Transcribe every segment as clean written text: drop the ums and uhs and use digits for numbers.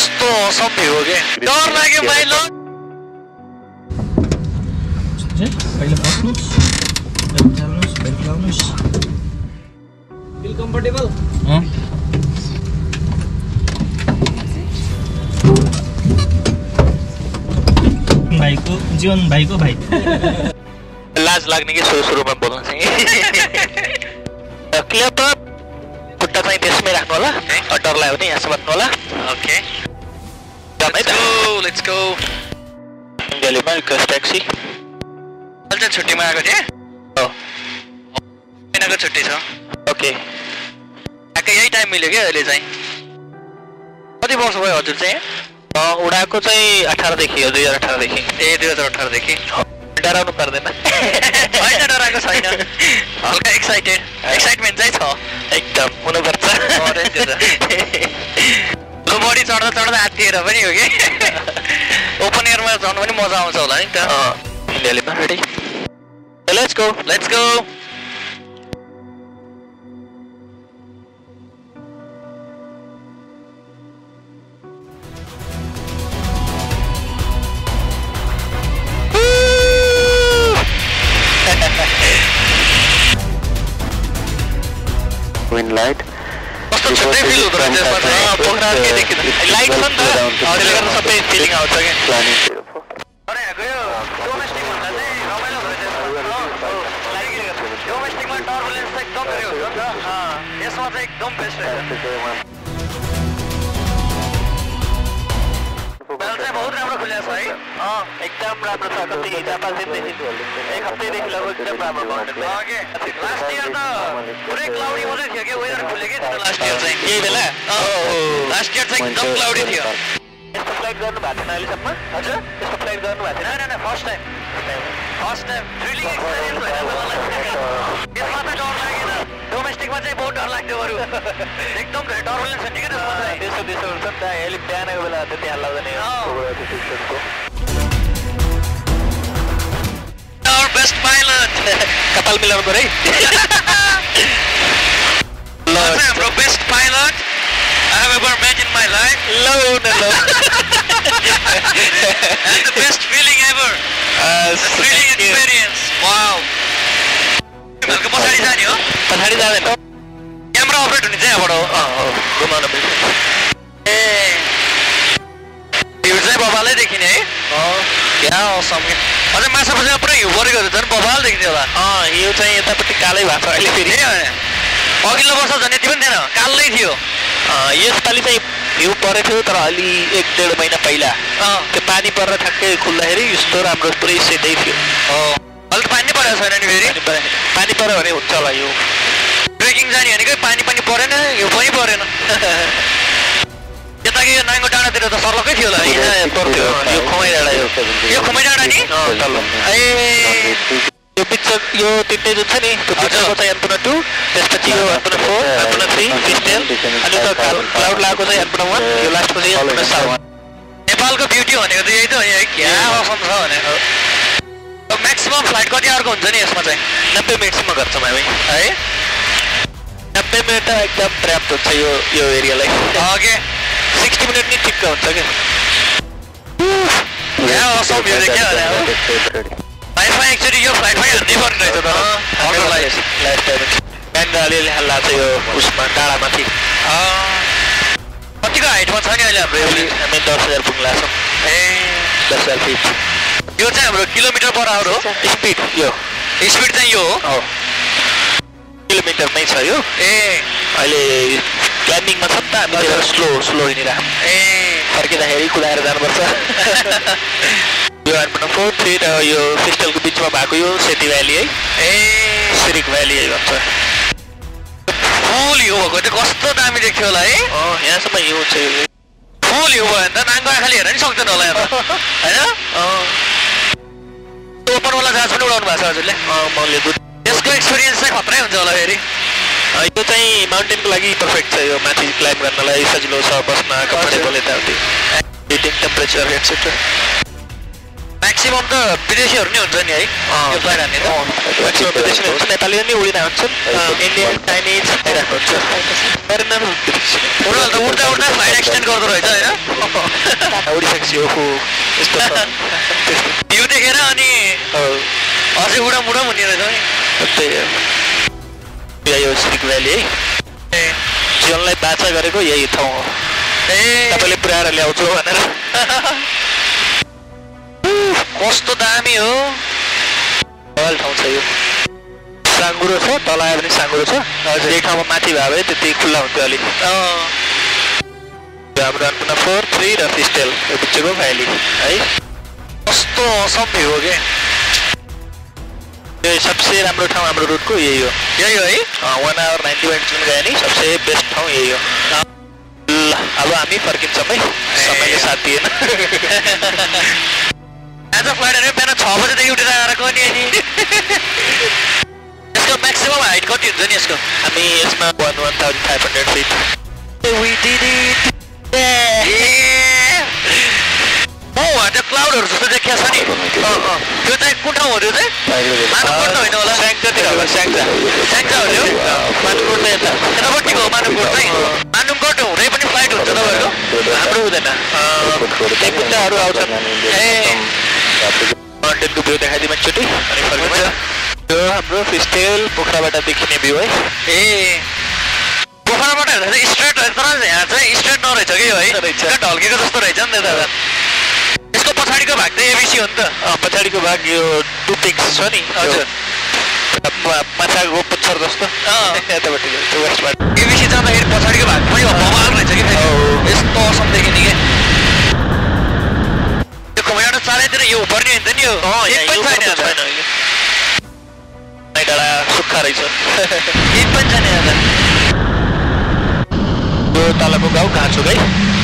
कस्तो असम भ्यू हो के डर लाग्यो माइलो पहिले बस्नुस् चाल्नुस् बेल्ट लाउनुस् फिल कम्फर्टेबल भाइको जीवन भाइको भाइ लाज लाग्ने कि सुरुमा बोल्न चाहिँ क्लियर त खुट्टा चाहिँ त्यसमै राख्नु होला डर लाग्यो भने यहाँ समात्नु होला ओके लेट्स गो दिल्लीमा रिक्वेस्ट ट्याक्सी अहिले चाहिँ छुट्टीमा आएको थिएँ हो महिनाको छुट्टी छ ओके ठ्याक्कै यही टाइम मिल्यो क्या अहिले चाहिँ कति वर्ष भयो हजुर चाहिँ उडाको चाहिँ 18 देखि हो 2018 देखि ए 2018 देखि डराउनु पर्दैन होइन डराएको छैन हल्का एक्साइटमेन्ट चाहिँ छ एकदम हुनुपर्छ लो बडी चढ्दा चढ्दा आत्तिएर पनि हो कि ओपन एयरमा चढ्नु पनि मजा आउँछ होला नि त दिल्लीमा ready let's go Wind light. कस्तो छुट्टै फिल हुँदो रहेछ त्यसमा चाहिँ पोखरा के देखिन्छ लाइट छ नि त त्यसले गर्दा सबै फिलिङ आउँछ के अरे गयो डोमेस्टिक भन्दा चाहिँ रमाइलो भयो त्यसमा डोमेस्टिकमा टर्बुलेन्स चाहिँ एकदम गयो हो नि त यसमा चाहिँ एकदम बेस्ट रहेछ बेल चाहिँ बहुत राम्रो खुलेको छ है एकदम राम्रो छ कति 4-5 दिनदेखि एक हप्तादेखि लगभग एकदम राम्रो बनाउँदै लास्ट इयर त पुरै क्लाउडी मात्रै थियो के वेदर खुल्यो के लास्ट इयर चाहिँ यही बेला लास्ट इयर चाहिँ एकदम क्लाउडी थियो यस्तो फ्लाइट गर्नु भएको थिएन अहिलेसम्म हजुर यस्तो फ्लाइट गर्नु भएको थिएन हैन फर्स्ट टाइम थ्रिलिङ एक्सपिरियन्स भएर मलाई यसमा त डर लागेन डोमेस्टिकमा चाहिँ बहुत डर लाग्थ्यो बरु एकदम टर्बुलेन्स छ नि के त्यसमा चाहिँ त्यसो हुन्छ नि त अहिले बिहानको बेला त्यति हाल लाग्दैन Our best pilot kapal milaun ko rin bro best pilot I have ever met in my life and the best feeling ever thrilling experience wow Melko pasadi jani ho pasadi jaदैन क्यामेरा अपरेट हुने चाहिँ यहाँबाट हो घुमाउन मिल्छ ए यो चाहिँ बबालै देखिने है क्या असम के अझ माछा पछा पुरै हिउँ परेको झन् बबाल देखिन्छ होला हिउँ चाहिँ यतापट्टि कालै भएको छ अहिले फेरि अघिल्लो वर्ष झन् यति पनि थिएन कालै थियो यसपालि चाहिँ हिउँ परेको थियो तर अलि 1-1.5 महिना पहिला त्यो पानी परेर ठ्याक्कै खुल्दाखेरि यस्तो राम्रो पुरै सेटै थियो अहिले त पानी परेको छैन नि फेरि पानी पऱ्यो भने हुन्छ होला यो ट्रेकिङ जाने भनेकै पानी पनि परेन हिउँ पनि परेन यता कि यो नाङ्गो डाँडातिर त सर्लकै थियो होला यहाँ पर्थ्यो यो खुमाइ डाँडा यो खुमाइ डाँडा नि ए यो पिक्चर यो तिनटै जुन छ नि त्यो पिक्चरको चाहिँ एन्पुना 2 त्यसपछि यो एन्पुना 4 एन्पुना 3 फिस्टेल अनि त क्लाउड लागेको चाहिँ एन्पुना 1 यो लास्टको चाहिँ एन्पुना 7 नेपालको ब्युटी भनेको त यही त हो यहाँ क्या असम छ भनेको म्याक्सिमम फ्लाइट कति आवरको हुन्छ नि यसमा चाहिँ 90 मिनटसम्म गर्छौँ हामी है 90 मिनट त एकदम पर्याप्त हुन्छ यो एरियालाई ओके 60 मिनट नि ठिक्क हुन्छ क्या यहाँ असम यो क्या वाइफाई एक्चुअली यो फ्लाइटमै हान्नै पर्ने रहेछ तर अरूलाई लाइफ टाइम ब्यान्ड अलिअलि हल्ला छ यो उसमा डाँडामाथि कतिको हाइटमा छ नि अहिले हाम्रो हामी 10,000 पुग्ला छौँ ए 10,000 फिट यो चाहिँ हाम्रो किलोमिटर पर आवर हो स्पिड चाहिँ यो हो किलोमिटरमै छ यो ए अहिले क्लाइम्बिङमा छ त हामी स्लो हिँडिरहेको ए फर्किँदाखेरि कुदाएर जानुपर्छ यो एन्पुना 4 3 र यो फिस्टलको बिचमा भएको यो सेती भ्याली है ए सिरिक भ्याली है भन्छ फुल हिउँ भएको चाहिँ कस्तो दामी देख्थ्यो होला है यहाँसम्म हिउँ छ फुल हिउँ भयो भने त नाङ्गो आँखाले हेर्न नि सक्दैन होला यहाँ होइन ओपनवाला जहाज पनि उडाउनु भएको छ हजुरले मैले यसको एक्सपिरियन्स चाहिँ खत्रै हुन्छ होला फेरि यो चाहिँ माउन्टेनको लागि पर्फेक्ट छ यो माथि क्लाइम्ब गर्नलाई सजिलो छ बस्न कम्फर्टेबल यताउति हिटिङ टेम्परेचर एटसेट्रा म्याक्सिमम त विदेशीहरू नै हुन्छ नि है यो फ्लाइट हान्ने त म्याक्सिमम विदेशी नै हुन्छ नेपाली नै उडिरहेको हुन्छन् इन्डियन चाइनिज आइरहेको हुन्छ उनीहरू त उड्दा उड्दा फ्लाइट एक्सटेन्ड गर्दो रहेछ होइन उडिसकेपछि ओहो यस्तो भ्यू देखेर अनि अझै उडम उडम हुने रहेछ नि त्यही हो सिलिक भ्याली है जीवनलाई बाचा गरेको यही ठाउँ हो तपाईँले पुऱ्याएर ल्याउँछु भनेर कस्तो दामी हो भल ठाउँ छ यो साङ्गुरो छ तल आयो भने साङ्गुरो छ हजुर एक ठाउँमा माथि भयो भने त्यति खुल्ला हुन्थ्यो अलिक हाम्रो अन्नपूर्ण 4, 3 र फिस्टेल यो बिचको भ्याली है कस्तो असम भ्यू हो क्या यो सबसे राम्रो ठाउँ हाम्रो रुटको यही हो है 1 hour 90 minutes गयो नि सबसे बेस्ट ठाउँ यही हो ल अब हामी फर्किन्छौँ है समयले साथ दिएन आज फ्लाइट बिहान 6 बजेदेखि उठेर आएको नि यसको म्याक्सिमम हाइट कति हुन्छ नि यसको हामी यसमा 1500 फिट We did it! त्यो क्लाउडहरु जस्तो देखिया छ नि त्यो चाहिँ कुन ठाउँ हो त्यो चाहिँ मानुकोट त होइन होला स्याङ्जातिर होला स्याङ्जा हो त्यो मानुकोट त यतापट्टिको मानुकोट चाहिँ मानुकोट हुँदै पनि फ्लाइट हुन्छ तपाईँको हाम्रो हुँदैन त्यही कुन्ताहरू आउँछन् माउन्टेनको भ्यू देखाइदिउँ एकचोटि अनि फर्किन्छ त्यो हाम्रो फिस्टेल पोखराबाट देखिने भ्यू है पोखराबाट हेर्दा चाहिँ स्ट्रेट तर यहाँ चाहिँ स्ट्रेट नरहेछ कि है ढल्केको जस्तो रहेछ नि त दादा यसको पछाडिको भाग चाहिँ एबिसी हो नि त पछाडिको भाग यो टु पिक्स छ नि हजुर माछाको पुच्छर जस्तो यतापट्टि वेस्टबाट एबिसी जाँदाखेरि पछाडिको भाग पनि भवाल रहेछ कि यस्तो असम देखिने कि यो कमाइबाट चारैतिर यो पर्ने हुन्छ नि यो एक पनि छैन डाँडा सुक्खा रहेछ एक पनि छैन यहाँ यो तलको गाउँ घाँचुक है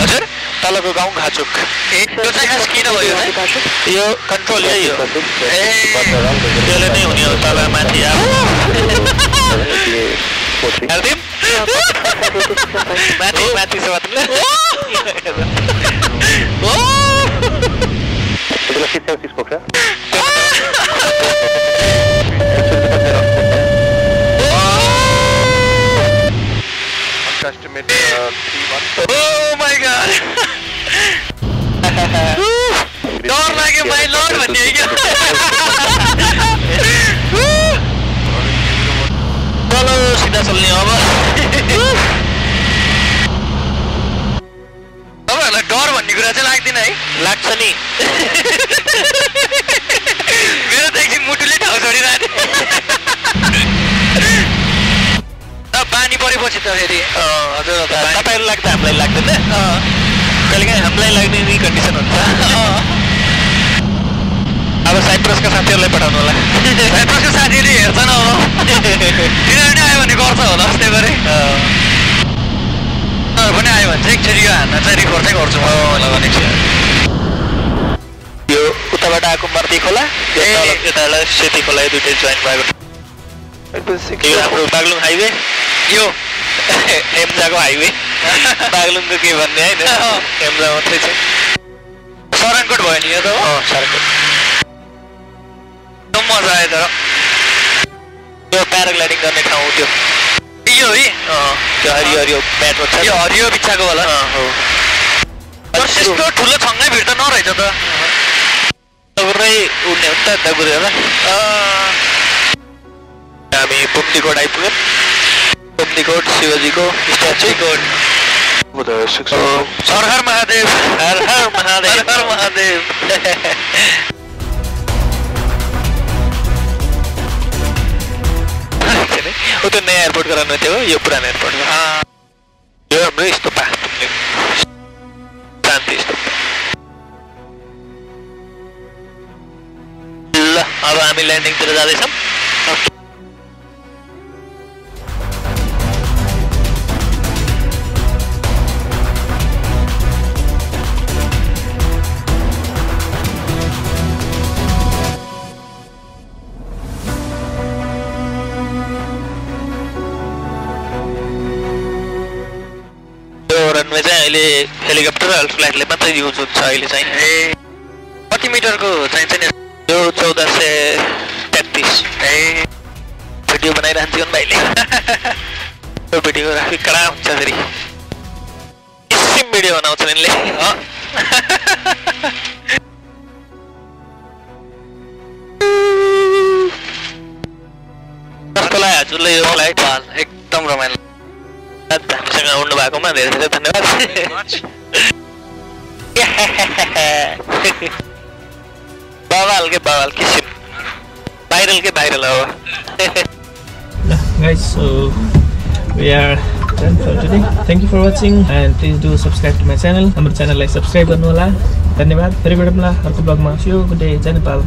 हजुर तलको गाउँ घाँचुक यो चाहिँ खास किन भयो यो कन्ट्रोल यही हो त्यसले नै हुने हो तल माथि माथि माथि छ estimate 3 months. Oh my god! डर लाग्यो माइ लर्ड भन्ने हो क्या चलो सिधा चल्ने अब तपाईँहरूलाई डर भन्ने कुरा चाहिँ लाग्दैन है लाग्छ नि मेरो त एकछिन मुटुले ठाउँ छोडिरहेको पानी परेपछि त फेरि हजुर तपाईँहरू लाग्दा हामीलाई लाग्दैन कहिलेकाहीँ हामीलाई लाग्ने नि कन्डिसन हुन्छ अब साइप्रसका साथीहरूलाई पठाउनु होला साइप्रसका साथीहरूले हेर्छन् अब तिनीहरू नै आयो भने गर्छ होला जस्तै गरे उनीहरू पनि आयो भने चाहिँ एकचोटि यो हान्न चाहिँ रिकभर चाहिँ गर्छु म यो उताबाट आएको मर्ती खोला यताबाट सेती खोला यो दुइटै जोइन भएको यो हाम्रो बागलुङ हाइवे यो हेम्जाको हाइवे बागलुङको के भन्ने होइन हेम्जा मात्रै छ सराङकोट भयो नि यो त सराङकोट मजा आयो तर यो प्याराग्लाइडिङ गर्ने ठाउँ त्यो यो है त्यो हरियो हरियो ब्याटो छ यो हरियो बिच्छाको होला हो त्यस्तो ठुलो छङ्गै भिड त नरहेछ त पुरै उड्ने हो नि त दागुरेर हामी पुम्दीकोट आइपुग्यौँ पुम्दीकोट शिवजीको स्ट्याचु हर हर महादेव हर हर महादेव हर हर महादेव वो तो नया एयरपोर्ट कराना थियो यो पुरानो एयरपोर्ट यो हाम्रो स्तूप शान्ति स्तूप ल अब हामी ल्यान्डिङतिर जाँदैछौँ रनवे चाहिँ अहिले हेलिकप्टर फ्लाइटले मात्रै युज हुन्छ अहिले चाहिँ कति मिटरको चाहिन्छ नि यो 1433 ए भिडियो बनाइरहन्छ यो भाइले यो भिडियो राखी कडा हुन्छ फेरि किसिम भिडियो बनाउँछन् यिनले कस्तो लाग्यो हजुरले यो फ्लाइट एकदम रमाइलो हामीसँग उड्नु भएकोमा धेरै धेरै धन्यवाद बाबाल के बाबाल किसिम भाइरल के भाइरल हो Guys, so we are done for today. Thank you for watching and please do subscribe to my channel. हाम्रो च्यानललाई सब्स्क्राइब गर्नु होला. धन्यवाद. फेरि भेटौँला अर्को ब्लगमा. See you. Good day. Jay Nepal.